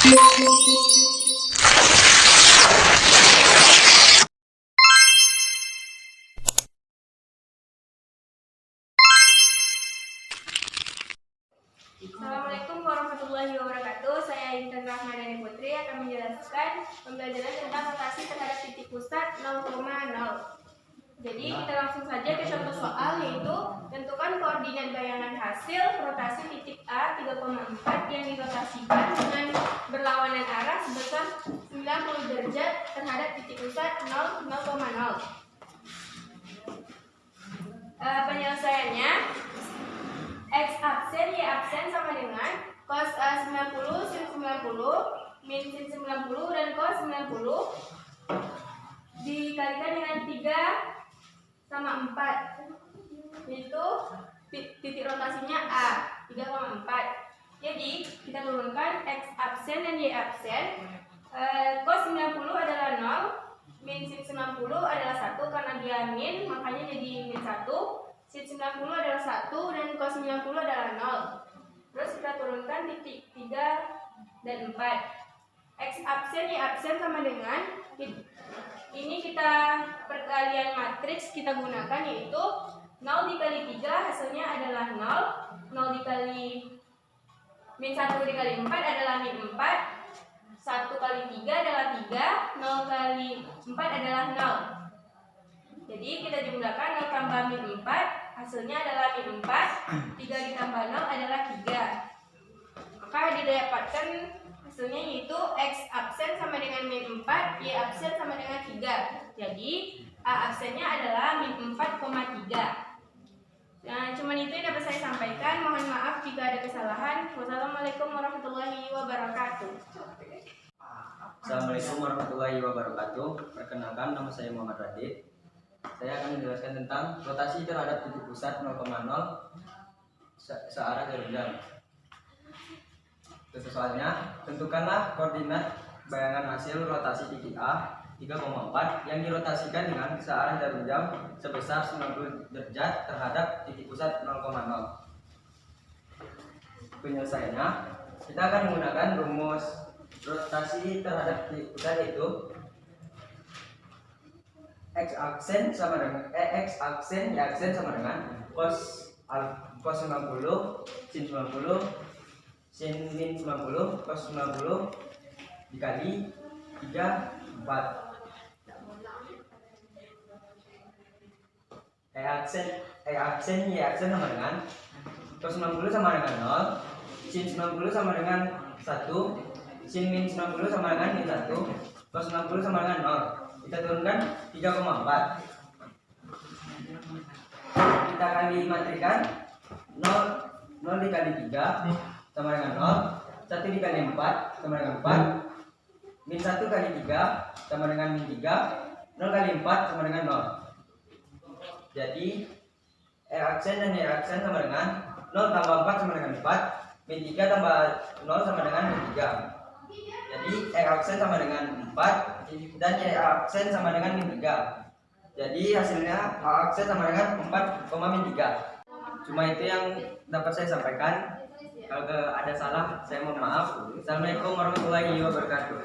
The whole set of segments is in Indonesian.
Assalamualaikum warahmatullahi wabarakatuh. Saya Intan Rahmadani Putri akan menjelaskan pembelajaran tentang rotasi terhadap titik pusat 0,0. Jadi kita langsung saja ke contoh soal, yaitu tentukan koordinat bayangan hasil rotasi titik A 3,4 yang dirotasikan dengan berlawanan arah sebesar 90 derajat terhadap titik pusat 0,0. Penyelesaiannya, X absen Y absen sama dengan cos 90 sin 90 min sin 90 dan cos 90 dikalikan dengan 3 sama 4, yaitu titik rotasinya A 3,4. Jadi kita turunkan X absen dan Y absen. Cos 90 adalah 0, min sin 90 adalah 1 karena dia min, makanya jadi min 1. Sin 90 adalah 1 dan cos 90 adalah 0. Terus kita turunkan titik 3 dan 4. X absen Y absen sama dengan, ini kita perkalian matriks kita gunakan, yaitu 0 dikali 3 hasilnya adalah 0. 0 dikali min 1 dikali 4 adalah min 4. 1 kali 3 adalah 3. 0 kali 4 adalah 0. Jadi kita jumlahkan 0 tambah min 4, hasilnya adalah min 4. 3 ditambah 0 adalah 3. Maka didapatkan hasilnya yaitu X absen sama dengan min 4, Y absen sama dengan 3. Jadi A absennya adalah min 4,3. Nah, cuman itu yang dapat saya sampaikan. Mohon maaf jika ada kesalahan. Wassalamualaikum warahmatullahi wabarakatuh. Assalamualaikum warahmatullahi wabarakatuh. Perkenalkan, nama saya Muhammad Radit. Saya akan menjelaskan tentang rotasi terhadap titik pusat 0,0 searah jarum jam. Untuk soalnya, tentukanlah koordinat bayangan hasil rotasi titik A 3,4 yang dirotasikan dengan searah jarum jam sebesar 90 derajat terhadap titik pusat 0,0. Penyelesaiannya, kita akan menggunakan rumus rotasi terhadap titik pusat, yaitu X absen sama dengan X absen Y absen sama dengan cos 90 sin 90 sin min 90 cos 90 dikali 3 4. X absen Y absen sama dengan cos 90 sama dengan 0, sin 90 sama dengan 1, sin min 90 sama dengan min 1, cos 90 sama dengan 0. Kita turunkan 3,4. Kita kali matrikan 0 dikali 3 sama dengan 0, 1 dikali 4 sama dengan 4, min 1 kali 3 sama dengan min 3, 0 kali 4 sama dengan 0. Jadi X absen dan Y absen sama dengan 0 tambah 4 sama dengan 4, min 3 tambah 0 sama dengan min 3. Jadi X absen sama dengan 4 dan Y absen sama dengan min 3. Jadi hasilnya A absen sama dengan 4, min 3. Cuma itu yang dapat saya sampaikan. Kalau ada salah, saya mohon maaf. Assalamualaikum warahmatullahi wabarakatuh.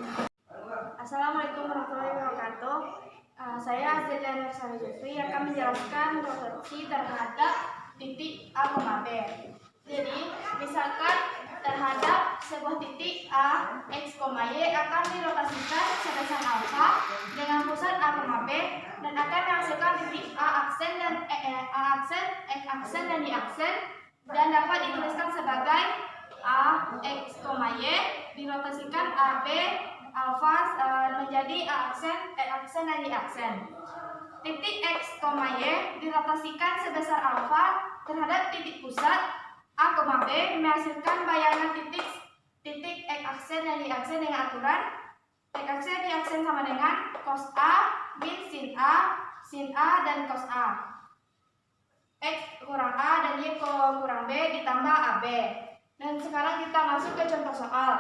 Assalamualaikum warahmatullahi wabarakatuh. Saya Azila Nursani Jufri akan menjelaskan rotasi terhadap titik A, B. Jadi, misalkan terhadap sebuah titik A, X, Y akan dirotasikan sebesar alfa dengan pusat A, B dan akan menghasilkan titik A aksen dan A aksen, X aksen dan Y aksen, dan dapat dituliskan sebagai A, X, Y dirotasikan AB alfa menjadi A aksen, X aksen dan Y aksen. Titik X, Y dirotasikan sebesar alfa terhadap titik pusat A, B menghasilkan bayangan titik X aksen dan Y aksen dengan aturan X aksen Y aksen sama dengan cos A min sin A dan cos A. X kurang A dan Y kurang B ditambah AB. Dan sekarang kita masuk ke contoh soal.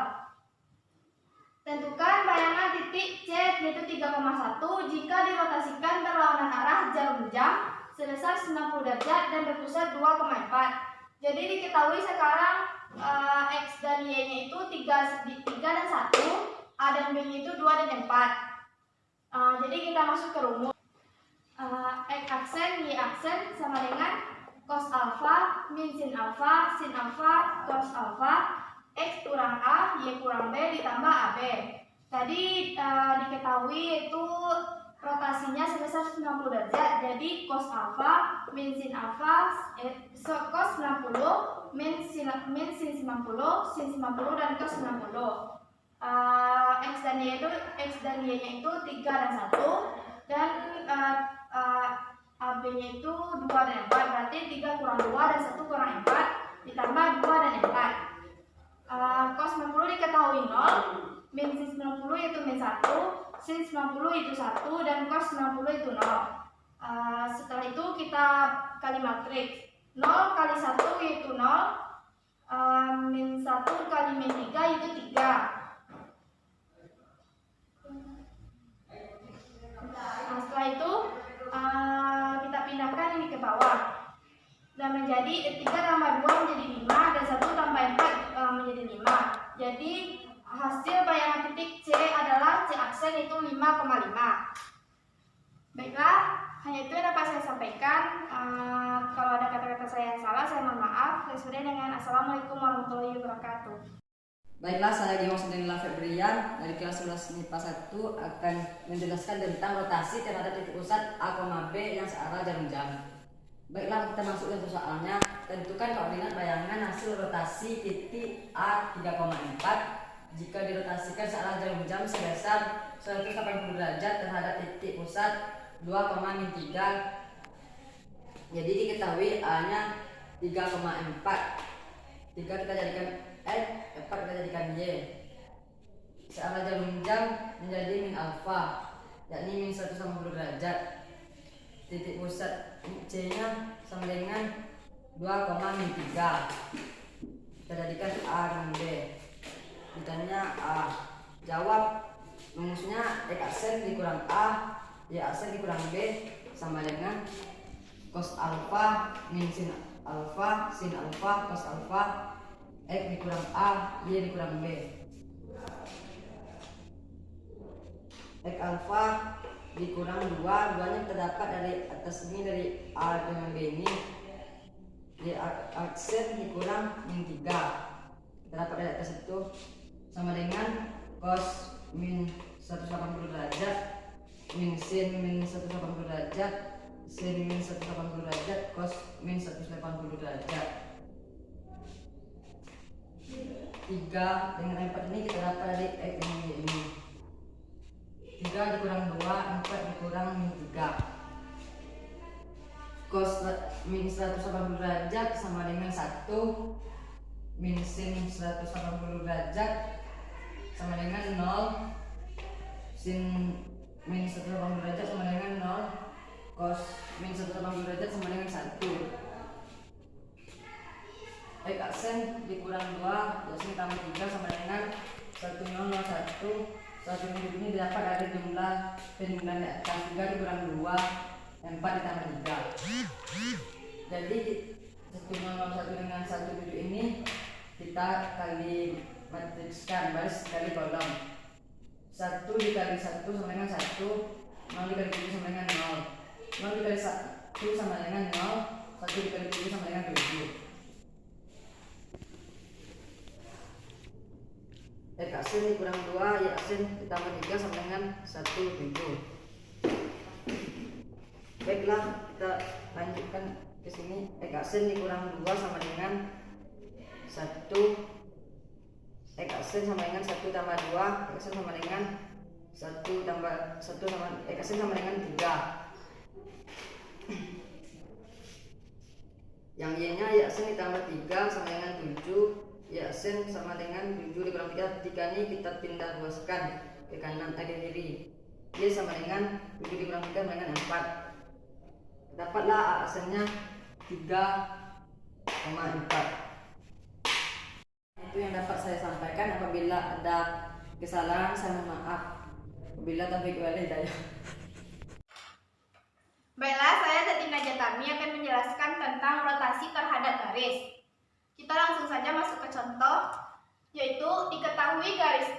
Tentukan bayangan titik C yaitu 3,1 jika dirotasikan berlawanan arah jarum jam sebesar 90 derajat dan berpusat 2,4. Jadi diketahui sekarang X dan Y-nya itu 3 3 dan 1, A dan B-nya itu 2 dan 4. Jadi kita masuk ke rumus. X aksen, Y aksen sama dengan cos alfa min sin alfa, cos alfa, X kurang A, Y kurang B ditambah AB. Tadi diketahui itu rotasinya sebesar 90 derajat. Jadi cos alfa min sin alfa, cos 90 min sin 90, sin 90 dan cos 90. X dan Y-nya itu 3 dan 1 dan AB-nya itu 2 dan 4, berarti 3 kurang 2 dan 1 kurang 4 ditambah 2 dan 4. Cos 90 diketahui 0, min sin 90 yaitu min 1, sin 90 itu 1 dan cos 90 itu 0. Setelah itu kita kali matriks. 0 kali 1 yaitu 0, min 1 kali min 3 yaitu 3. Setelah itu kita pindahkan ini ke bawah dan menjadi 3 tambah 2 menjadi 5 dan 1 tambah 4 menjadi 5. Jadi hasil bayangan titik C adalah C aksen itu 5,5. Baiklah, hanya itu yang dapat saya sampaikan. Kalau ada kata-kata saya yang salah, saya mohon maaf. Saya sudah dengan Assalamualaikum warahmatullahi wabarakatuh. Baiklah, saya Dimas Danila Febrian dari kelas 11 MIPA 1 akan menjelaskan tentang rotasi terhadap titik pusat A, B yang searah jarum jam. Baiklah, kita masuk ke soalnya. Tentukan koordinat bayangan hasil rotasi titik A 3,4 jika dirotasikan searah jarum jam sebesar 180 derajat terhadap titik pusat 2,3. Jadi diketahui A-nya 3,4. 3 kita jadikan 4 kita jadikan Y. Searah jarum jam menjadi min alfa, yakni min 180 derajat. Titik pusat C-nya sama dengan 2,3. Kita jadikan A dan B. Ditanya A. Jawab. Rumusnya X aksen dikurang A, Y aksen dikurang B sama dengan cos alfa min sin alfa, sin alfa, cos alfa, X dikurang A, Y dikurang B. X alfa dikurang 2, 2-nya terdapat dari atas ini, dari A dengan B ini. Y aksen dikurang min 3 terdapat dari atas itu sama dengan cos min 180 derajat min sin min 180 derajat sin min 180 derajat cos min 180 derajat. 3 dengan 4 ini kita dapat dari X dengan Y ini. 3 dikurang 2, 4 dikurang min 3. Cos min 180 derajat sama dengan 1 min sin 180 derajat sama dengan 0. Sin min 180 derajat sama dengan 0. Cos min 180 derajat sama dengan 1. X aksen dikurang 2, yakni tambah 3 sama dengan 1001. 1 ini didapat dari jumlah penjumlahan di atas. 3 dikurang 2, 4 ditambah 3. Jadi 1001 dengan 17 ini kita kali matrikskan baris kali kolom. 1 dikali 1 sama dengan 1, 0 dikali 7 sama dengan 0, 0 dikali 1 sama dengan 0, 1 dikali 7 sama dengan 7. X aksen dikurang 2, Y aksen ditambah 3 sama dengan 1, 7. Baiklah, kita lanjutkan ke sini. X aksen dikurang 2 sama dengan 1. X aksen sama dengan 1 tambah 2, X aksen sama dengan 1 tambah 1 sama X aksen sama dengan 3. Yang Y-nya Y aksen ditambah 3 sama dengan 7. Y aksen sama dengan 7 dikurang 3. 3 ini kita pindah luaskan ke kanan ke kiri. Y sama dengan 7 dikurang 3 sama dengan 4. Dapatlah A aksennya 3,4. Itu yang dapat saya sampaikan. Apabila ada kesalahan saya mohon maaf. Apabila taufiq wal hidayah. Baiklah, saya Zatina Jatami akan menjelaskan tentang rotasi terhadap garis. Kita langsung saja masuk ke contoh, yaitu diketahui garis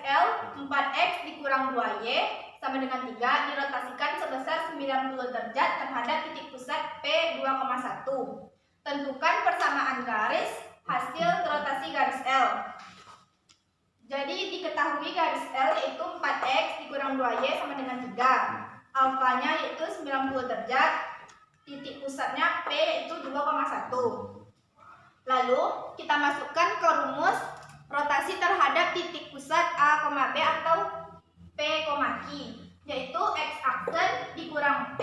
dikurang 2Y sama dengan 3 dirotasikan sebesar 90 derajat terhadap titik pusat P 2,1. Tentukan persamaan garis hasil rotasi garis L. Jadi diketahui garis L yaitu 4X dikurang 2Y sama dengan 3. Alfanya yaitu 90 derajat, titik pusatnya P yaitu 2,1. Lalu kita masukkan ke rumus rotasi terhadap titik pusat A, B atau P, Q, yaitu X aksen dikurang P,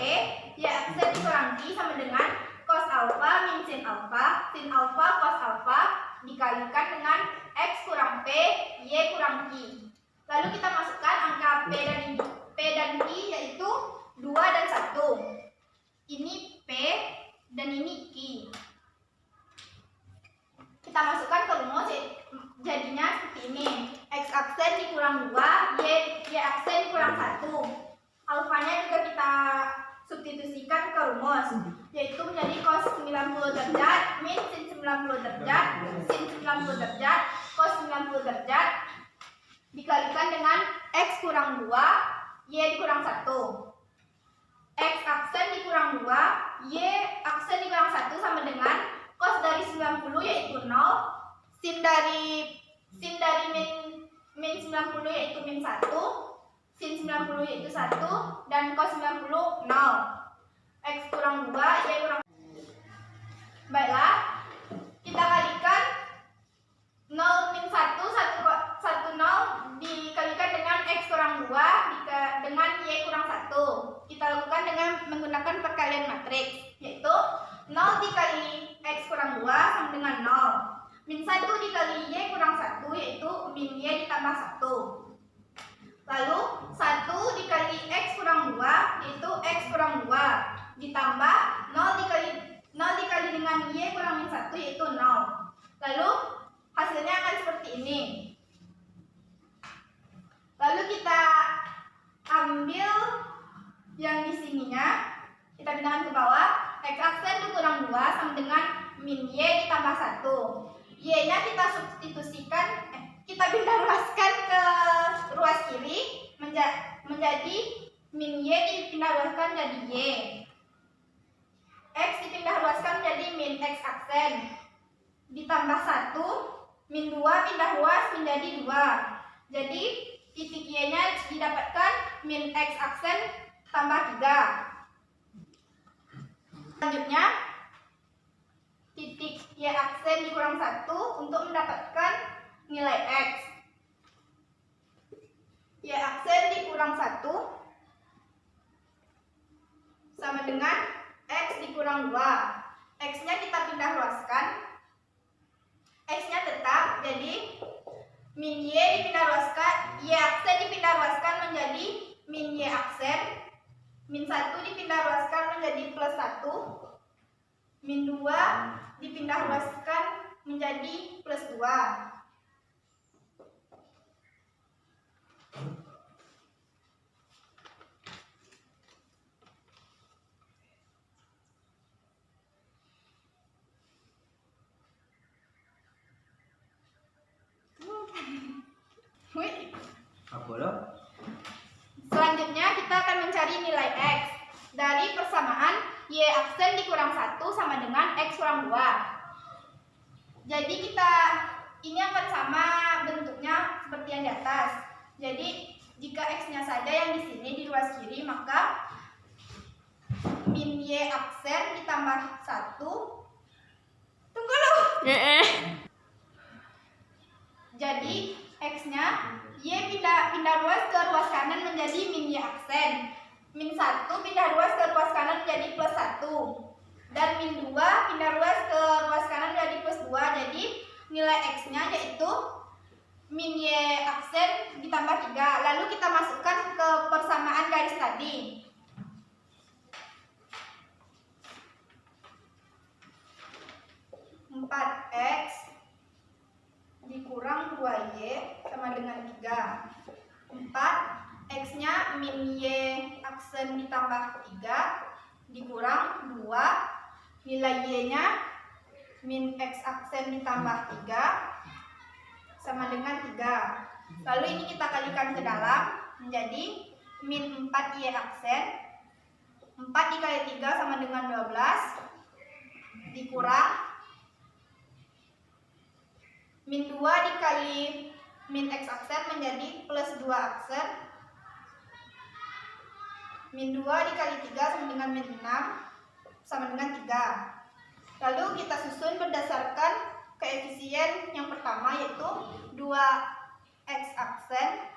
Y aksen dikurang Q sama dengan cos alfa min sin alfa cos alfa dikalikan dengan X kurang P, Y kurang Q. Lalu kita masukkan angka P dan Q yaitu 2 dan 1. Ini P dan ini Q. Kita masukkan ke rumus, jadinya seperti ini. X aksen dikurang 2, Y aksen dikurang 1. Alfanya juga kita substitusikan ke rumus, yaitu menjadi cos 90 derajat min sin 90 derajat sin 90 derajat cos 90 derajat dikalikan dengan X kurang 2, Y dikurang 1. X aksen dikurang 2, Y aksen dikurang 1 sama dengan cos dari 90 yaitu 0, sin dari min 90 yaitu min 1, sin 90 yaitu 1, dan cos 90 0. X kurang 2, Y kurang 1. Baiklah, kita kalikan 0 min 1, 1 0 dikalikan dengan X kurang 2 dengan Y kurang 1. Kita lakukan dengan menggunakan perkalian matriks, yaitu 0 dikali X kurang 2 sama dengan 0. Min 1 dikali Y kurang 1 yaitu min Y ditambah 1. Lalu 1 dikali X kurang 2 yaitu X kurang 2 ditambah 0 dikali dengan Y kurang min 1 yaitu 0. Lalu hasilnya akan seperti ini. Lalu kita ambil yang di sininya, kita pindahkan ke bawah. X aksen dikurang 2 sama dengan min Y ditambah 1. Y-nya kita substitusikan, kita pindah ruaskan ke ruas kiri menjadi min Y dipindah ruaskan jadi Y. X dipindah ruaskan menjadi min X aksen ditambah 1, min 2 pindah ruas menjadi 2. Jadi titik Y-nya didapatkan min X aksen tambah 3. Selanjutnya, titik Y aksen dikurang 1 untuk mendapatkan nilai X. Y aksen dikurang 1 sama dengan X dikurang 2. X-nya kita pindah ruaskan. X-nya tetap, jadi min Y dipindah ruaskan, Y aksen dipindah ruaskan menjadi min Y aksen. Min 1 dipindah ruaskan menjadi plus 1. Min 2 dipindah ruaskan menjadi plus 2. Apa lo? Selanjutnya kita akan mencari nilai X dari persamaan Y aksen dikurang 1 sama dengan X kurang 2. Jadi ini akan sama bentuknya seperti yang di atas. Jadi jika X-nya saja yang di sini di ruas kiri, maka min Y aksen ditambah 1. Tunggu loh. Jadi X-nya Y pindah ruas ke ruas kanan menjadi min Y aksen. Min 1 pindah ruas ke ruas kanan menjadi plus 1. Dan min 2 pindah ruas ke ruas kanan menjadi plus 2. Jadi nilai X-nya yaitu min Y aksen ditambah 3. Lalu kita masukkan ke persamaan garis tadi. X dikurang 2Y sama dengan 3. 4 X-nya min Y aksen ditambah 3 dikurang 2. Nilai Y-nya min X aksen ditambah 3 sama dengan 3. Lalu ini kita kalikan ke dalam menjadi min 4Y aksen. 4 dikali 3 sama dengan 12 dikurang min 2 dikali min X aksen menjadi plus 2 aksen. Min 2 dikali 3 sama dengan min 6 sama dengan 3. Lalu kita susun berdasarkan koefisien yang pertama, yaitu 2X aksen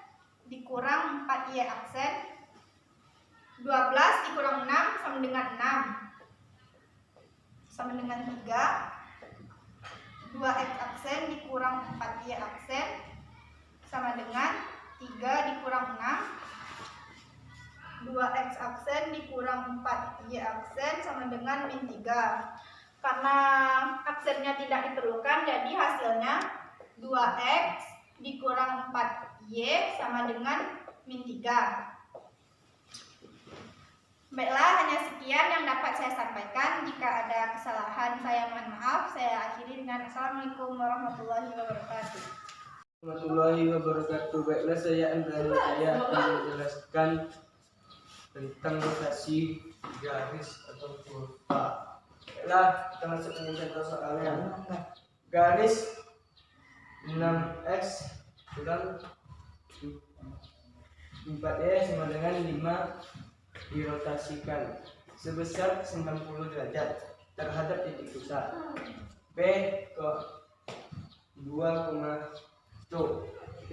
dikurang 4Y aksen. 12 dikurang 6 sama dengan 6 sama dengan 3. 2X aksen dikurang 4Y aksen sama dengan 3 dikurang 6. 2X aksen dikurang 4Y aksen sama dengan min 3. Karena aksennya tidak diperlukan, jadi hasilnya 2X dikurang 4Y sama dengan min 3. Baiklah, hanya sekian yang dapat saya sampaikan. Jika ada kesalahan, saya mohon maaf. Saya akhiri dengan Assalamualaikum warahmatullahi wabarakatuh. Warahmatullahi wabarakatuh. Baiklah, saya Andrea akan menjelaskan tentang rotasi garis atau kurva. Baiklah, kita masuk ke contoh soalnya. Garis 6x kurang 4y sama dengan 5 dirotasikan sebesar 90 derajat terhadap titik pusat P ke 2,1.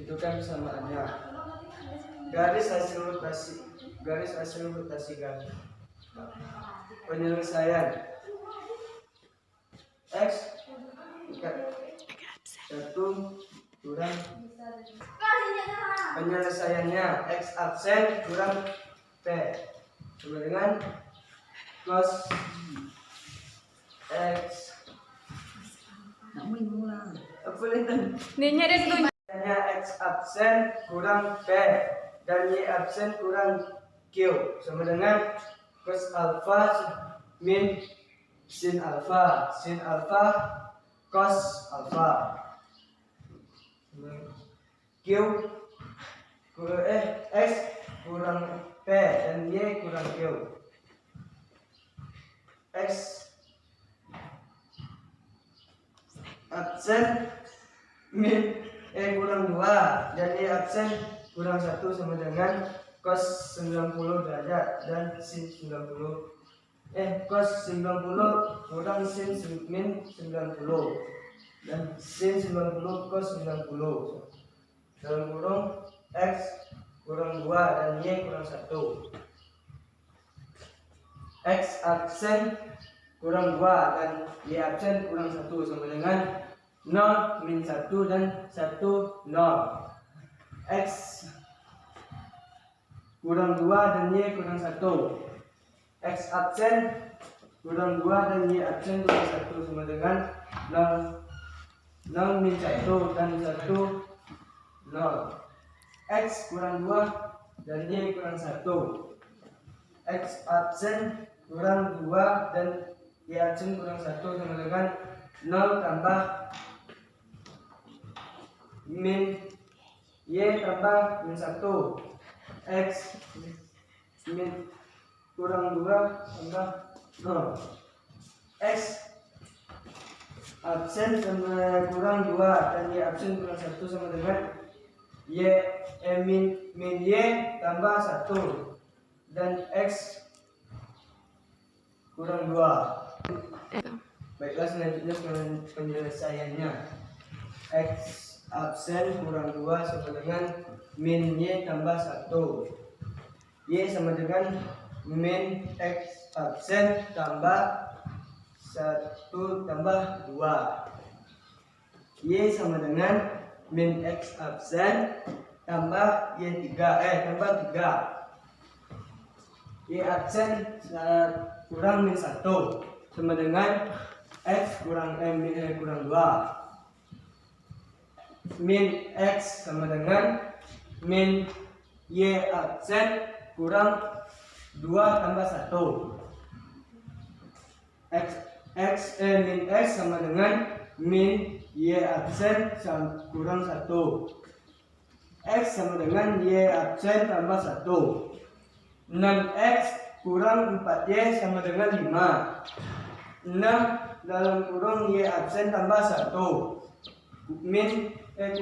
Itu kan persamaannya. Garis hasil rotasi garis. Penyelesaian X 1 kurang penyelesaiannya X aksen kurang P sama dengan cos X apa itu? Nanya ada tujuh. X aksen kurang P dan Y aksen kurang Q sama dengan cos alfa min sin alfa cos alfa. Q X kurang P dan Y kurang Q. X aksen min kurang 2 dan Y aksen kurang 1 sama dengan cos 90 derajat dan sin 90 cos 90 kurang sin min 90 dan sin 90 cos 90 dalam kurung X kurang 2 dan Y kurang 1. X aksen kurang 2 dan Y aksen kurang 1 sama dengan 0 min 1 dan 1 0. X kurang 2 dan Y kurang 1. X aksen kurang 2 dan Y aksen kurang 1 sama dengan 0 min 1 dan 1 0. X kurang 2 dan Y kurang 1. X aksen kurang 2 dan Y aksen kurang 1 sama dengan 0 tambah min Y tambah min 1. X min kurang 2 tambah 0. X aksen sama kurang 2 dan Y aksen kurang 1 sama dengan min Y tambah 1 dan X kurang 2. Baiklah, selanjutnya penyelesaiannya. X aksen kurang 2 sama dengan min Y tambah 1. Y sama dengan min X aksen tambah 1 tambah 2. Y sama dengan min X aksen tambah Y3 tambah 3. Y aksen kurang min 1 sama dengan X kurang kurang 2. Min X sama dengan min Y aksen kurang 2 tambah 1. Min X sama dengan min Y aksen kurang 1. X sama dengan Y absen tambah 1. 6X kurang 4Y sama dengan 5. 6 dalam kurung Y absen tambah 1.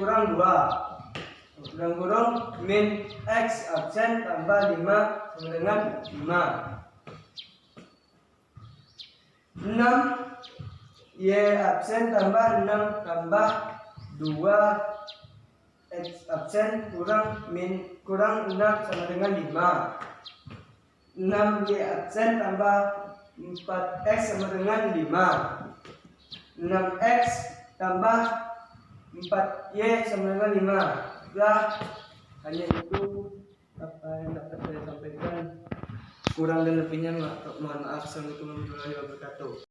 Kurang 2. Dalam kurung min X absen tambah 5 sama dengan 5. 6 Y absen tambah 6 tambah 2 X absen kurang 6 sama dengan 5. 6Y absen tambah 4X sama dengan 5. 6X tambah 4Y sama dengan 5. Hanya itu apa yang dapat saya sampaikan. Kurang dan lebihnya mohon maaf. Assalamualaikum warahmatullahi wabarakatuh.